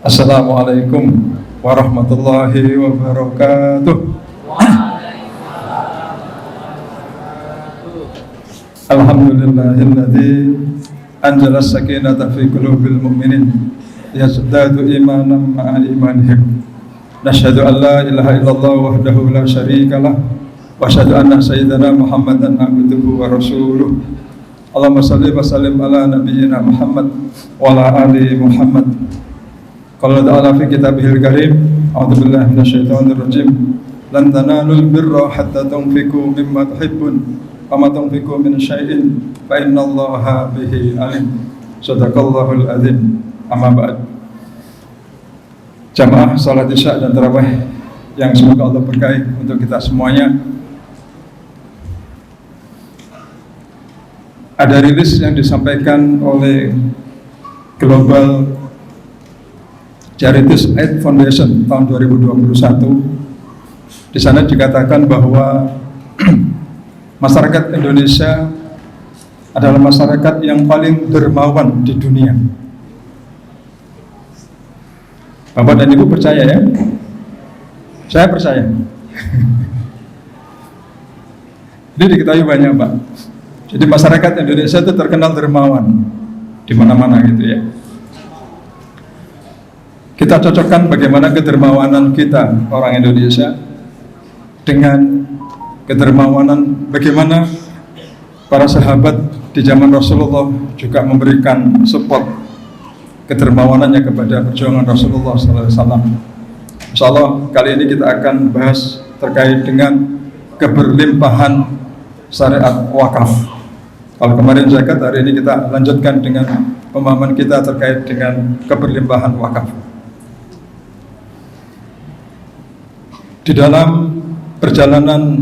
Assalamualaikum warahmatullahi wabarakatuh. Alhamdulillahilladzi anzala as-sakinata fi qulubil mu'minin yazdadu imanan ma'a imanihim. Nasyhadu an la ilaha illallah wahdahu la syarikalah wa asyhadu anna sayyidana Muhammadan abduhu wa rasuluh. Allahumma shalli wa sallim ala nabiyyina Muhammad wa ala ali Muhammad. Qala ta'ala fi kitabihil karim, a'udzu billahi minasyaitonir rajim. Lan tanalul birra hatta tunfiqu mimma tuhibbun wa ma tunfiqu min syai'in fa innallaha bihi alim. Shadaqallahul adzim. Amma ba'd. Jamaah salat Isya dan tarawih yang semoga Allah berkahi untuk kita semuanya. Ada rilis yang disampaikan oleh Global Charities Aid Foundation tahun 2021. Di sana dikatakan bahwa masyarakat Indonesia adalah masyarakat yang paling dermawan di dunia. Bapak dan Ibu percaya ya? Saya percaya. Ini diketahui banyak, Pak. Jadi masyarakat Indonesia itu terkenal dermawan di mana-mana gitu ya. Kita cocokkan bagaimana kedermawanan kita orang Indonesia dengan kedermawanan bagaimana para sahabat di zaman Rasulullah juga memberikan support kedermawanannya kepada perjuangan Rasulullah SAW. Insyaallah kali ini kita akan bahas terkait dengan keberlimpahan syariat wakaf. Kalau kemarin zakat, hari ini kita lanjutkan dengan pemahaman kita terkait dengan keberlimpahan wakaf. Di dalam perjalanan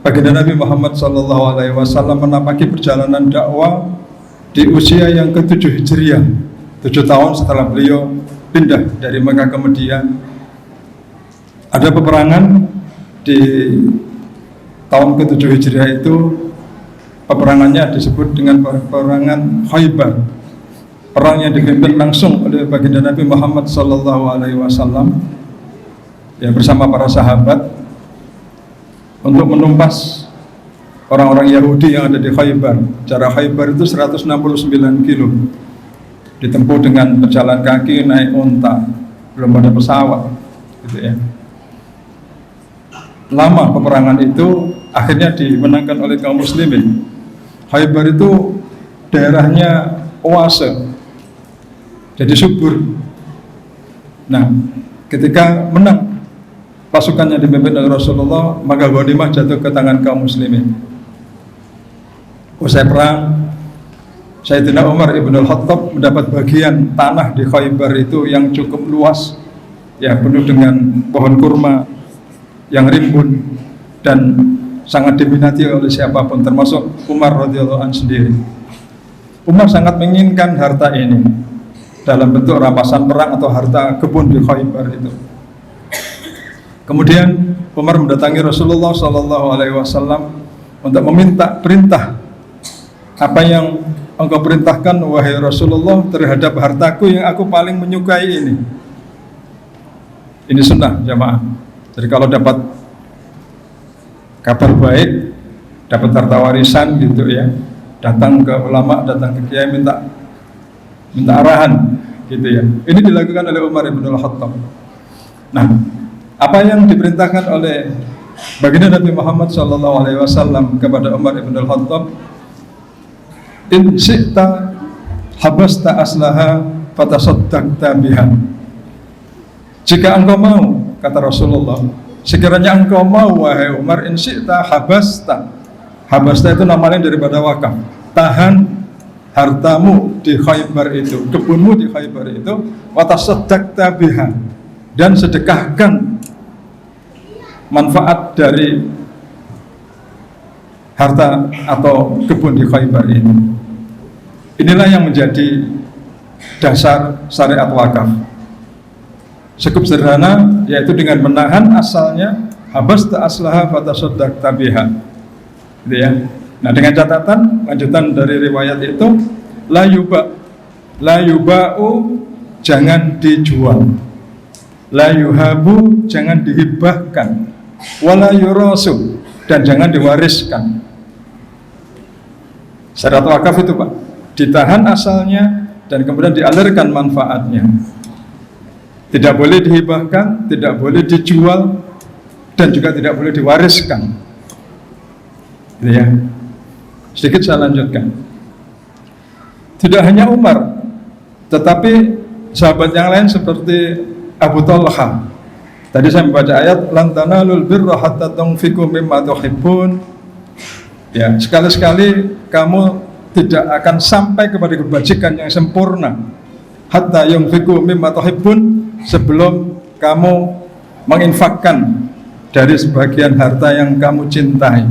baginda Nabi Muhammad SAW menapaki perjalanan dakwah di usia yang ke-7 Hijriah, 7 tahun setelah beliau pindah dari Mekah ke Madinah. Ada peperangan di tahun ke-7 Hijriah itu, peperangannya disebut dengan peperangan Khaybar. Perang yang dipimpin langsung oleh baginda Nabi Muhammad SAW ya bersama para sahabat untuk menumpas orang-orang Yahudi yang ada di Khaybar. Jarak Khaybar itu 169 kilo, ditempuh dengan berjalan kaki, naik unta, belum ada pesawat gitu ya. Lama peperangan itu, akhirnya dimenangkan oleh kaum muslimin. Khaybar itu daerahnya oase, jadi subur. Nah, ketika menang pasukannya dipimpin oleh Rasulullah, maka ghanimah jatuh ke tangan kaum muslimin. Usai perang, Sayyidina Umar ibn al-Khattab mendapat bagian tanah di Khaybar itu yang cukup luas, ya penuh dengan pohon kurma yang rimbun dan sangat diminati oleh siapapun, termasuk Umar radhiyallahu anhu sendiri. Umar sangat menginginkan harta ini dalam bentuk rampasan perang atau harta kebun di Khaybar itu. Kemudian Umar mendatangi Rasulullah SAW untuk meminta perintah, apa yang engkau perintahkan wahai Rasulullah terhadap hartaku yang aku paling menyukai ini. Ini sunnah jamaah. Jadi kalau dapat kabar baik, dapat harta warisan gitu ya, datang ke ulama, datang ke kiai, minta arahan gitu ya. Ini dilakukan oleh Umar ibn al-Khattab. Nah, apa yang diperintahkan oleh baginda Nabi Muhammad SAW kepada Umar ibn al-Khattab, in syi'ta habasta aslaha fatasaddaqta biha. Jika engkau mau, kata Rasulullah, sekiranya engkau mau wahai Umar, in syi'ta habasta. Habasta itu nama lain daripada wakaf. Tahan hartamu di Khaybar itu, kebunmu di Khaybar itu, watasaddaqta biha, dan sedekahkan manfaat dari harta atau kebun di Khaybar ini. Inilah yang menjadi dasar syariat wakaf. Cukup sederhana, yaitu dengan menahan asalnya, habasta aslaha fatasaddaqta biha. Gitu ya. Nah, dengan catatan lanjutan dari riwayat itu, la yuba'u jangan dijual. La yuhabu, jangan dihibahkan. Wala yurasu, dan jangan diwariskan. Syarat wakaf itu Pak, ditahan asalnya dan kemudian dialirkan manfaatnya. Tidak boleh dihibahkan, tidak boleh dijual, dan juga tidak boleh diwariskan. Gitu ya. Sedikit saya lanjutkan. Tidak hanya Umar, tetapi sahabat yang lain seperti Abu Talha. Tadi saya membaca ayat lan tanalul birra hatta tunfiqu mimma tuhibbun. Ya, sekali-sekali kamu tidak akan sampai kepada kebajikan yang sempurna hatta yunfiqu mimma tuhibbun, sebelum kamu menginfakkan dari sebagian harta yang kamu cintai.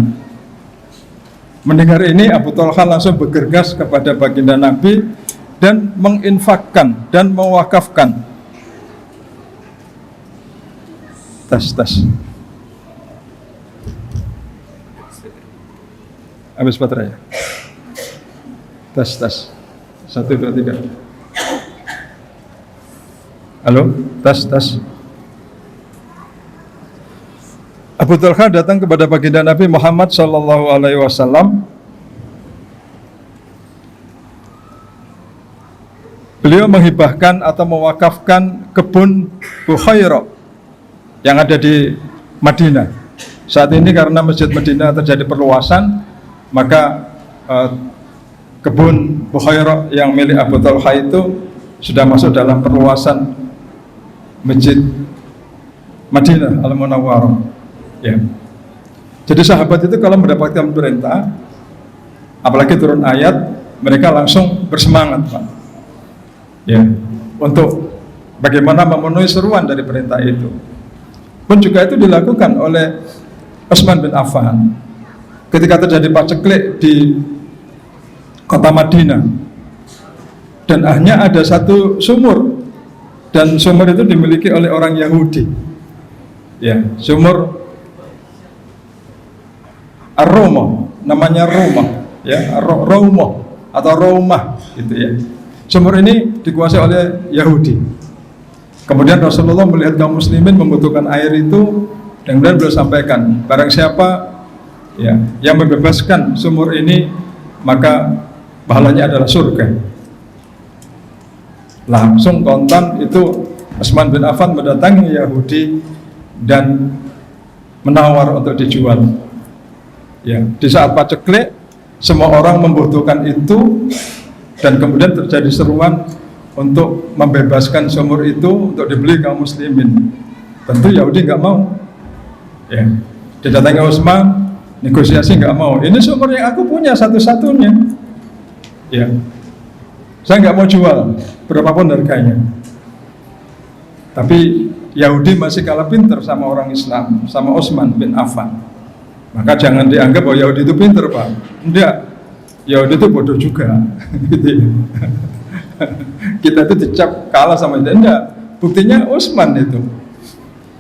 Mendengar ini, Abu Talha langsung bergegas kepada baginda Nabi dan menginfakkan dan mewakafkan. Tas. Habis baterai ya? Tas. 1, 2, 3. Halo? Tas. Abu Talha datang kepada baginda Nabi Muhammad SAW. Beliau menghibahkan atau mewakafkan kebun Bukhairah yang ada di Madinah. Saat ini karena Masjid Madinah terjadi perluasan, maka kebun Bukhairah yang milik Abu Talha itu sudah masuk dalam perluasan Masjid Madinah Al-Munawwarah. Ya. Jadi sahabat itu kalau mendapatkan perintah, apalagi turun ayat, mereka langsung bersemangat, Pak. Ya, untuk bagaimana memenuhi seruan dari perintah itu. Pun juga itu dilakukan oleh Utsman bin Affan ketika terjadi paceklik di kota Madinah, dan hanya ada satu sumur, dan sumur itu dimiliki oleh orang Yahudi. Ya, sumur Ar-Rumah, namanya Rumah, ya, Rumah atau Rumah, gitu ya. Sumur ini dikuasai oleh Yahudi. Kemudian Rasulullah melihat kaum muslimin membutuhkan air itu, dan kemudian beliau sampaikan, barang siapa ya yang membebaskan sumur ini, maka pahalanya adalah surga. Langsung kontan itu Utsman bin Affan mendatangi Yahudi dan menawar untuk dijual. Ya, di saat paceklik semua orang membutuhkan itu, dan kemudian terjadi seruan untuk membebaskan sumur itu untuk dibeli kaum muslimin. Tentu Yahudi nggak mau. Ya, didatangi Utsman, negosiasi nggak mau. Ini sumur yang aku punya satu-satunya. Ya, saya nggak mau jual berapapun harganya. Tapi Yahudi masih kalah pinter sama orang Islam, sama Utsman bin Affan. Maka jangan dianggap bahwa Yahudi itu pinter, Pak. Enggak, Yahudi itu bodoh juga. Gitu ya. Kita itu dicap kalah sama dia. Enggak, buktinya Utsman itu,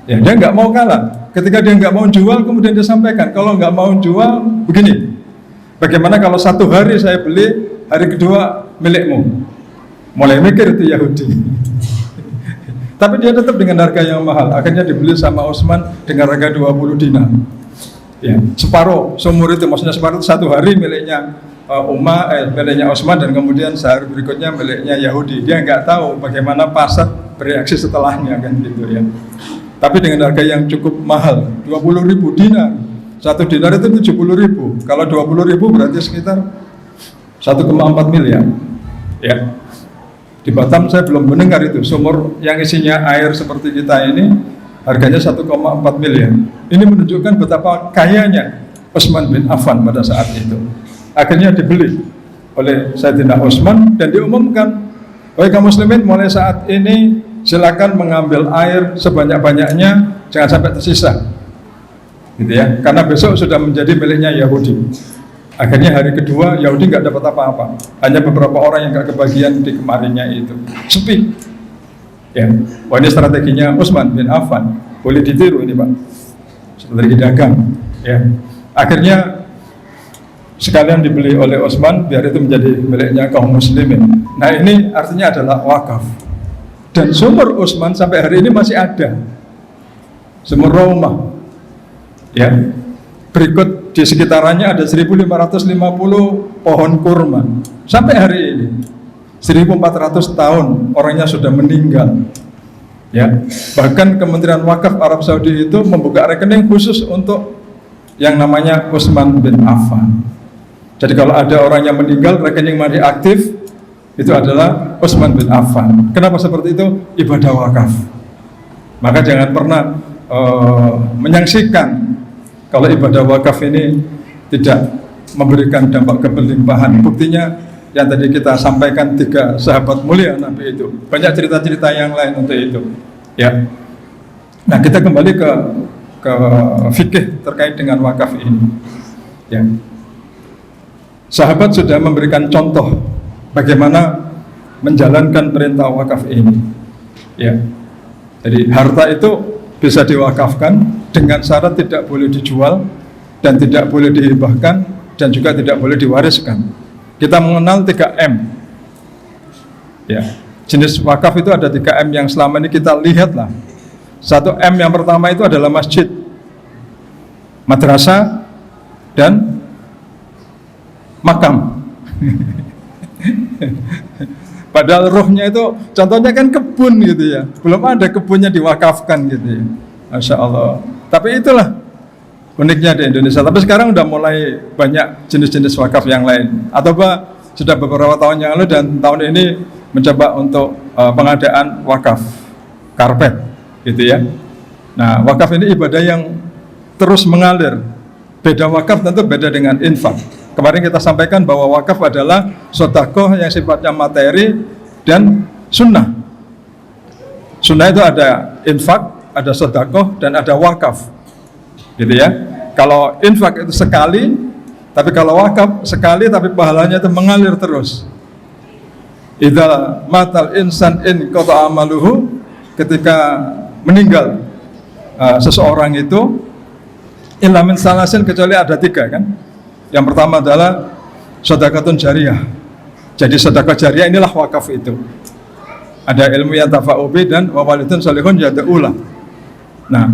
ya, dia nggak mau kalah. Ketika dia nggak mau jual, kemudian dia sampaikan, kalau nggak mau jual, begini, bagaimana kalau satu hari saya beli, hari kedua milikmu. Mulai mikir itu Yahudi. Tapi dia tetap dengan harga yang mahal. Akhirnya dibeli sama Utsman dengan harga 20 dinar. Ya, separuh sumur itu, maksudnya separuh itu satu hari miliknya miliknya Utsman, dan kemudian sehari berikutnya miliknya Yahudi. Dia nggak tahu bagaimana pasar bereaksi setelahnya, kan gitu ya. Tapi dengan harga yang cukup mahal, 20.000 dinar. Satu dinar itu 70.000. Kalau 20.000 berarti sekitar 1,4 miliar. Ya. Di Batam saya belum mendengar itu sumur yang isinya air seperti kita ini harganya 1,4 miliar. Ini menunjukkan betapa kayanya Utsman bin Affan pada saat itu. Akhirnya dibeli oleh Sayyidina Utsman dan diumumkan, "Wahai kaum muslimin, mulai saat ini silakan mengambil air sebanyak-banyaknya, jangan sampai tersisa." Gitu ya. Karena besok sudah menjadi miliknya Yahudi. Akhirnya hari kedua Yahudi nggak dapat apa-apa, hanya beberapa orang yang nggak kebagian di kemarinnya itu, sepi. Ya, wah, ini strateginya Utsman bin Affan, boleh ditiru ini, Pak, strategi dagang. Ya, akhirnya sekalian dibeli oleh Utsman biar itu menjadi miliknya kaum muslimin. Nah, ini artinya adalah wakaf. Dan sumur Utsman sampai hari ini masih ada, sumur Raumah. Ya, berikut di sekitarannya ada 1550 pohon kurma sampai hari ini. 1400 tahun orangnya sudah meninggal. Ya, bahkan Kementerian Wakaf Arab Saudi itu membuka rekening khusus untuk yang namanya Utsman bin Affan. Jadi kalau ada orang yang meninggal, rekening masih aktif, itu adalah Utsman bin Affan. Kenapa seperti itu? Ibadah wakaf. Maka jangan pernah menyaksikan kalau ibadah wakaf ini tidak memberikan dampak keberlimpahan. Buktinya yang tadi kita sampaikan 3 sahabat mulia Nabi itu. Banyak cerita-cerita yang lain untuk itu. Ya. Nah, kita kembali ke fikih terkait dengan wakaf ini. Ya. Sahabat sudah memberikan contoh bagaimana menjalankan perintah wakaf ini. Ya. Jadi harta itu bisa diwakafkan dengan syarat tidak boleh dijual dan tidak boleh dihibahkan dan juga tidak boleh diwariskan. Kita mengenal 3M. Ya. Jenis wakaf itu ada 3M yang selama ini kita lihat lah. 1M yang pertama itu adalah masjid, madrasah, dan makam. Padahal rohnya itu contohnya kan kebun gitu ya. Belum ada kebunnya diwakafkan gitu ya. Masya Allah. Tapi itulah uniknya di Indonesia. Tapi sekarang udah mulai banyak jenis-jenis wakaf yang lain. Atau sudah beberapa tahun yang lalu dan tahun ini mencoba untuk pengadaan wakaf karpet gitu ya. Nah, wakaf ini ibadah yang terus mengalir. Beda wakaf tentu beda dengan infak. Kemarin kita sampaikan bahwa wakaf adalah sedekah yang sifatnya materi dan sunnah. Sunnah itu ada infak, ada sedekah, dan ada wakaf, gitu ya. Kalau infak itu sekali, tapi kalau wakaf sekali, tapi pahalanya itu mengalir terus. Idza matal insan in qata amaluhu, ketika meninggal seseorang itu illa min salasin, kecuali ada 3 kan. Yang pertama adalah sedekatun jariyah. Jadi sedekah jariyah inilah wakaf itu. Ada ilmu yang tafa'ubi dan wawalidun salihun yada'ulah. Nah,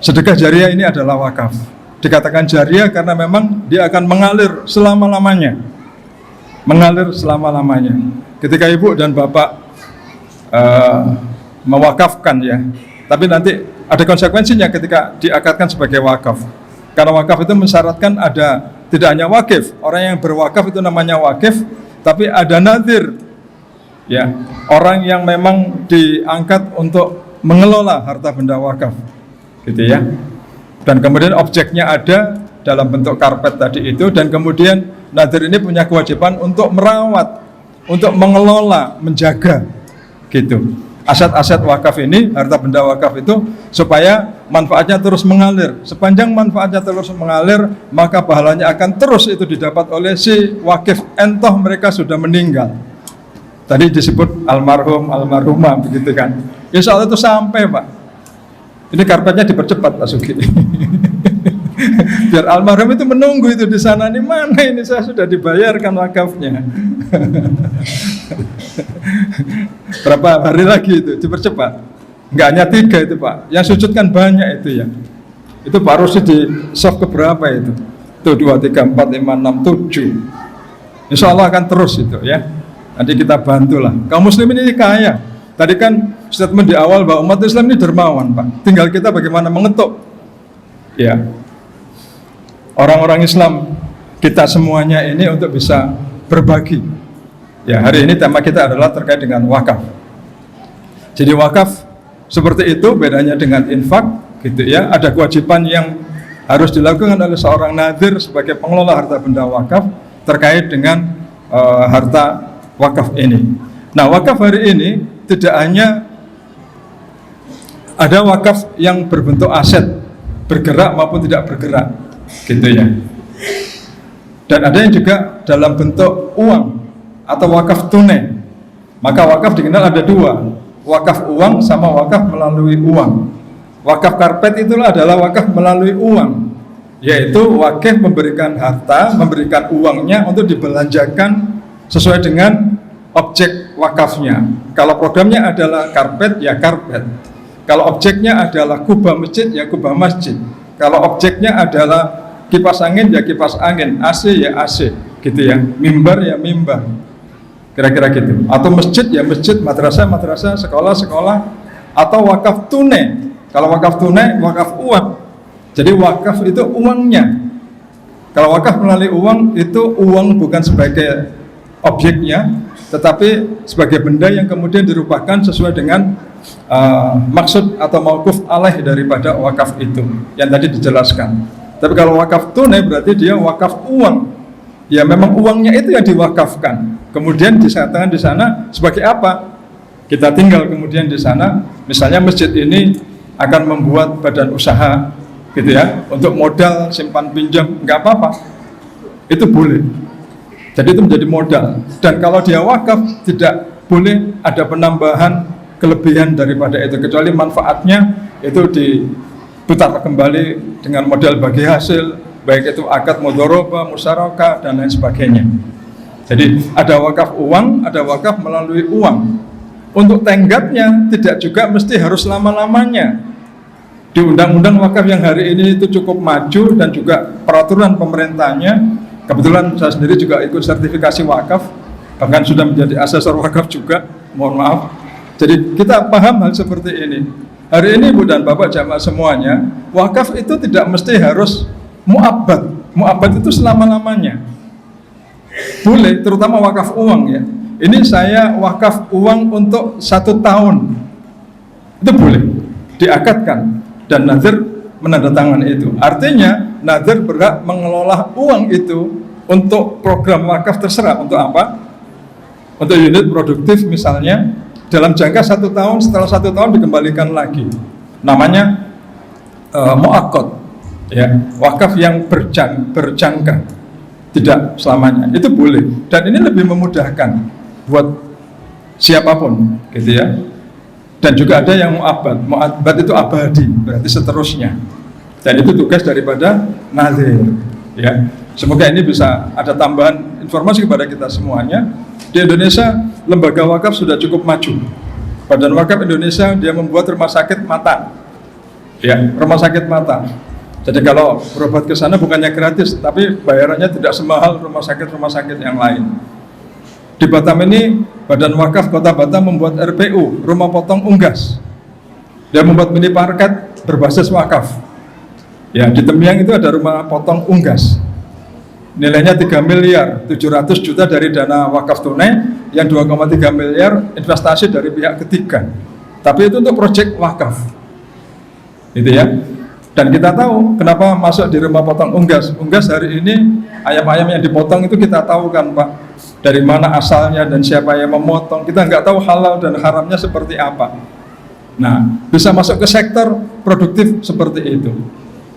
sedekah jariyah ini adalah wakaf. Dikatakan jariyah karena memang dia akan mengalir selama-lamanya. Mengalir selama-lamanya. Ketika ibu dan bapak mewakafkan ya, tapi nanti ada konsekuensinya ketika diakadkan sebagai wakaf. Karena wakaf itu mensyaratkan ada tidak hanya wakif, orang yang berwakaf itu namanya wakif, tapi ada nadhir, ya, orang yang memang diangkat untuk mengelola harta benda wakaf, gitu ya. Dan kemudian objeknya ada dalam bentuk karpet tadi itu, dan kemudian nadhir ini punya kewajiban untuk merawat, untuk mengelola, menjaga, gitu. Aset-aset wakaf ini, harta benda wakaf itu, supaya manfaatnya terus mengalir. Sepanjang manfaatnya terus mengalir, maka pahalanya akan terus itu didapat oleh si wakif, entah mereka sudah meninggal. Tadi disebut almarhum, almarhumah, begitu kan. Insya Allah itu sampai, Pak. Ini karpetnya dipercepat, Pak Sugi. Biar almarhum itu menunggu itu di sana, nih mana ini saya sudah dibayarkan wakafnya. Berapa hari lagi itu dipercepat? Enggak hanya 3 itu, Pak. Yang sujud kan banyak itu ya. Itu Pak Rusdi di soft keberapa itu? Itu 2, 3, 4, 5, 6, 7. Insya Allah akan terus itu ya. Nanti kita bantulah. Kaum muslimin ini kaya. Tadi kan statement di awal bahwa umat Islam ini dermawan, Pak. Tinggal kita bagaimana mengetuk. Ya. Orang-orang Islam, kita semuanya ini untuk bisa berbagi. Ya, hari ini tema kita adalah terkait dengan wakaf. Jadi wakaf seperti itu, bedanya dengan infak, gitu ya. Ada kewajiban yang harus dilakukan oleh seorang nadhir sebagai pengelola harta benda wakaf terkait dengan harta wakaf ini. Nah, wakaf hari ini tidak hanya ada wakaf yang berbentuk aset, bergerak maupun tidak bergerak, gitu ya. Dan ada yang juga dalam bentuk uang atau wakaf tunai. Maka wakaf dikenal ada 2, wakaf uang sama wakaf melalui uang. Wakaf karpet itulah adalah wakaf melalui uang, yaitu wakif memberikan harta, memberikan uangnya untuk dibelanjakan sesuai dengan objek wakafnya. Kalau programnya adalah karpet, ya karpet. Kalau objeknya adalah kubah masjid, ya kubah masjid. Kalau objeknya adalah kipas angin, ya kipas angin. AC, ya AC, gitu ya. Mimbar, ya mimbar. Kira-kira gitu. Atau masjid, ya masjid. Madrasah, madrasah. Sekolah, sekolah. Atau wakaf tunai. Kalau wakaf tunai, wakaf uang. Jadi wakaf itu uangnya. Kalau wakaf melalui uang, itu uang bukan sebagai objeknya, tetapi sebagai benda yang kemudian dirupakan sesuai dengan maksud atau mauquf alaih daripada wakaf itu yang tadi dijelaskan. Tapi kalau wakaf tunai berarti dia wakaf uang. Ya memang uangnya itu yang diwakafkan. Kemudian disatakan di sana sebagai apa? Kita tinggal kemudian di sana. Misalnya masjid ini akan membuat badan usaha, gitu ya, untuk modal simpan pinjam, nggak apa-apa. Itu boleh. Jadi itu menjadi modal. Dan kalau dia wakaf tidak boleh ada penambahan kelebihan daripada itu, kecuali manfaatnya itu diputar kembali dengan modal bagi hasil, baik itu akad mudharabah, musyarakah dan lain sebagainya. Jadi ada wakaf uang, ada wakaf melalui uang. Untuk tenggatnya tidak juga mesti harus lama-lamanya. Di undang-undang wakaf yang hari ini itu cukup maju dan juga peraturan pemerintahnya, kebetulan saya sendiri juga ikut sertifikasi wakaf, bahkan sudah menjadi asesor wakaf juga, mohon maaf. Jadi kita paham hal seperti ini. Hari ini Bu dan Bapak jamaah semuanya, wakaf itu tidak mesti harus mu'abbad. Mu'abbad itu selama-lamanya. Boleh, terutama wakaf uang ya. Ini saya wakaf uang untuk 1 tahun. Itu boleh, diakadkan. Dan nazir menandatangan itu. Artinya nazir berhak mengelola uang itu untuk program wakaf terserah. Untuk apa? Untuk unit produktif misalnya. Dalam jangka 1 tahun, setelah 1 tahun dikembalikan lagi. Namanya mu'aqqad, ya, wakaf yang berjangka, tidak selamanya. Itu boleh. Dan ini lebih memudahkan buat siapapun, gitu ya. Dan juga ada yang mu'abbad. Mu'abbad itu abadi, berarti seterusnya. Dan itu tugas daripada nazir, ya. Semoga ini bisa ada tambahan informasi kepada kita semuanya. Di Indonesia, lembaga wakaf sudah cukup maju. Badan Wakaf Indonesia, dia membuat rumah sakit mata. Ya, rumah sakit mata. Jadi kalau berobat ke sana bukannya gratis, tapi bayarannya tidak semahal rumah sakit yang lain. Di Batam ini, Badan Wakaf Kota Batam membuat RPU, rumah potong unggas. Dia membuat mini market berbasis wakaf. Ya, di Tembiang itu ada rumah potong unggas. Nilainya 3 miliar 700 juta dari dana wakaf tunai, yang 2,3 miliar investasi dari pihak ketiga. Tapi itu untuk proyek wakaf, gitu ya. Dan kita tahu kenapa masuk di rumah potong unggas. Unggas hari ini ayam-ayam yang dipotong itu kita tahu kan Pak, dari mana asalnya dan siapa yang memotong. Kita nggak tahu halal dan haramnya seperti apa. Nah, bisa masuk ke sektor produktif seperti itu,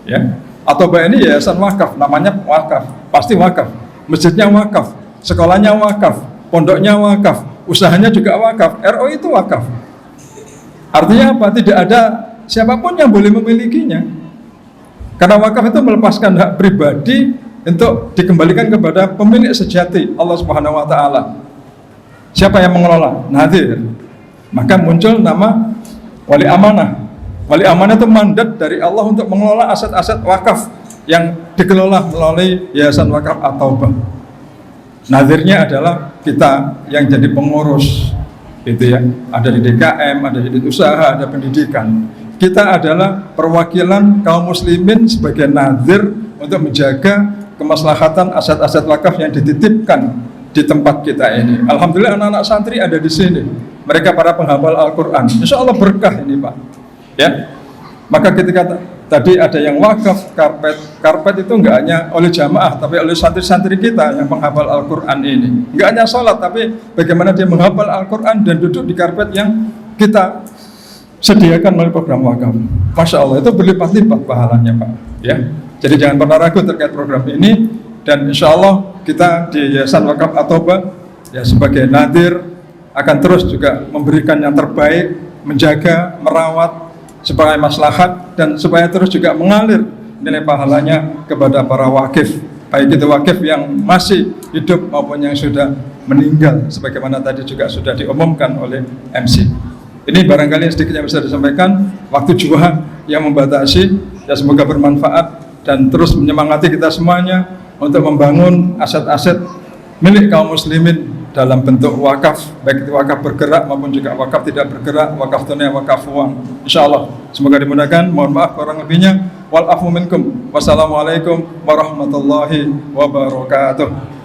ya. Atau ini yayasan wakaf, namanya wakaf, pasti wakaf. Masjidnya wakaf, sekolahnya wakaf, pondoknya wakaf, usahanya juga wakaf, RO itu wakaf. Artinya apa? Tidak ada siapapun yang boleh memilikinya. Karena wakaf itu melepaskan hak pribadi untuk dikembalikan kepada pemilik sejati, Allah Subhanahu wa taala. Siapa yang mengelola? Nazir. Maka muncul nama wali amanah. Wali amanah itu mandat dari Allah untuk mengelola aset-aset wakaf yang dikelola melalui Yayasan Wakaf At-Taubah. Nazirnya adalah kita yang jadi pengurus, gitu ya. Ada di DKM, ada di usaha, ada pendidikan. Kita adalah perwakilan kaum muslimin sebagai nazir untuk menjaga kemaslahatan aset-aset wakaf yang dititipkan di tempat kita ini. Alhamdulillah anak-anak santri ada di sini. Mereka para penghafal Al-Quran. Insya Allah berkah ini Pak. Ya, maka ketika tadi ada yang wakaf karpet itu enggak hanya oleh jamaah, tapi oleh santri-santri kita yang menghafal Al-Quran ini. Enggak hanya sholat, tapi bagaimana dia menghafal Al-Quran dan duduk di karpet yang kita sediakan melalui program wakaf. Masya Allah, itu berlipat-lipat pahalanya Pak. Ya, jadi jangan pernah ragu terkait program ini. Dan insya Allah kita di Yayasan Wakaf At-Taubah ya sebagai nadir akan terus juga memberikan yang terbaik, menjaga, merawat supaya maslahat dan supaya terus juga mengalir nilai pahalanya kepada para wakif, baik itu wakif yang masih hidup maupun yang sudah meninggal, sebagaimana tadi juga sudah diumumkan oleh MC. Ini barangkali sedikit yang bisa disampaikan. Waktu juga yang membatasi, ya semoga bermanfaat dan terus menyemangati kita semuanya untuk membangun aset-aset milik kaum muslimin dalam bentuk wakaf, baik itu wakaf bergerak maupun juga wakaf tidak bergerak, wakaf tunai, wakaf uang. Insyaallah semoga dimudahkan. Mohon maaf kurang lebihnya. Wal afu minkum. Wassalamualaikum warahmatullahi wabarakatuh.